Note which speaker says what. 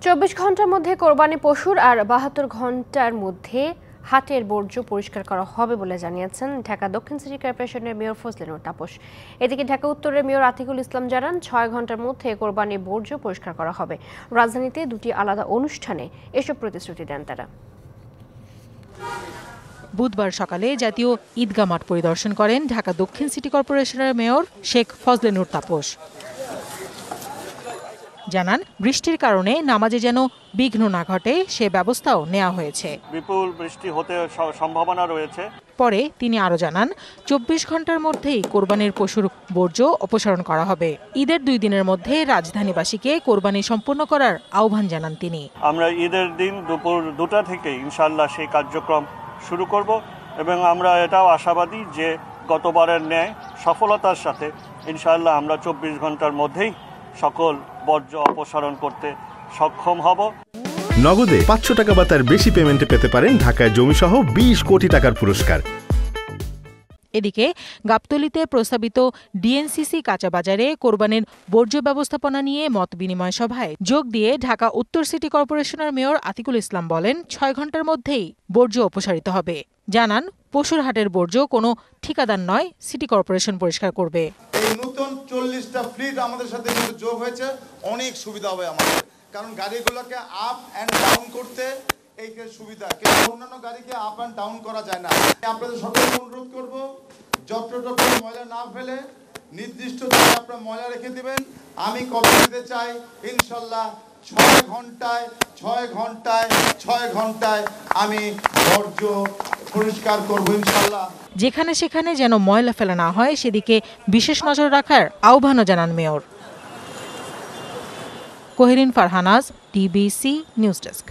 Speaker 1: 24 ঘন্টার মধ্যে কোরবানি পশুর আর 72 ঘন্টার মধ্যে হাটের বর্জ্য পরিষ্কার করা হবে বলে জানিয়েছেন ঢাকা দক্ষিণ সিটি কর্পোরেশনের মেয়র ফজলে নূর তাপস। এদিকে ঢাকা উত্তরের মেয়র আতিকুল ইসলাম জানান 6 ঘন্টার মধ্যে কোরবানি বর্জ্য পরিষ্কার করা হবে। রাজধানীতে দুটি আলাদা অনুষ্ঠানে এসব প্রতিশ্রুতি দেন তারা।
Speaker 2: বুধবার সকালে জাতীয় ঈদগাহ মাঠ পরিদর্শন করেন ঢাকা দক্ষিণ সিটি কর্পোরেশনের মেয়র শেখ ফজলে নূর তাপস। জানান বৃষ্টির কারণে নামাজে যেন বিঘ্ন না ঘটে সে ব্যবস্থাও নেওয়া হয়েছে।
Speaker 3: বিপুল বৃষ্টি হতে সম্ভাবনা রয়েছে।
Speaker 2: পরে তিনি আরো জানান 24 ঘন্টার মধ্যেই কোরবানির পশুর বর্জ্য অপসারণ করা হবে। ঈদের 2 দিনের মধ্যে রাজধানীবাসীকে কোরবানি সম্পন্ন করার আহ্বান জানান তিনি।
Speaker 3: আমরা ঈদের দিন দুপুর 2টা থেকে ইনশাআল্লাহ সেই কার্যক্রম শুরু করব এবং আমরা এটাও আশাবাদী যে গতবারের ন্যায় সফলতার সাথে ইনশাআল্লাহ আমরা 24 ঘন্টার মধ্যেই সকল বর্জ্য অপসারণ করতে সক্ষম হব।
Speaker 4: নগদে 500 টাকা বা তার বেশি পেমেন্টে পেতে পারেন ঢাকায় জমিসহ 20 কোটি টাকার পুরস্কার।
Speaker 2: এদিকে গাবতলীতে প্রস্তাবিত ডিএনসিসি কাঁচা বাজারে কোরবানির বর্জ্য ব্যবস্থাপনা নিয়ে মত বিনিময় সভায় যোগ দিয়ে ঢাকা উত্তর সিটি কর্পোরেশনের মেয়র আতিকুল ইসলাম বলেন 6 ঘন্টার মধ্যেই বর্জ্য অপসারিত হবে। জানান পশুর হাটের বর্জ্য কোনো ঠিকাদার নয়, সিটি কর্পোরেশন পরিষ্কার করবে।
Speaker 5: এই নতুন 40টা ফ্লিট আমাদের সাথে যোগ হয়েছে, অনেক সুবিধা হবে আমাদের, কারণ গাড়িগুলোকে আপ অ্যান্ড ডাউন করতে এই সুবিধা, কিন্তু অন্যান্য গাড়িকে আপ অ্যান্ড ডাউন করা যায় না। আপনাদের সকলকে অনুরোধ করব যত্রতত্র ময়লা না ফেলে নির্দিষ্ট জায়গায় আপনারা ময়লা রেখে দিবেন। আমি কথা দিতে চাই ইনশাল্লাহ 6 ঘন্টায় আমি বর্জ্য পরিষ্কার করব ইনশাল্লাহ।
Speaker 2: যেখানে সেখানে যেন ময়লা ফেলা না হয় সেদিকে বিশেষ নজর রাখার আহ্বানও জানান mayor. কোহেরিন Farhanaz, DBC news desk.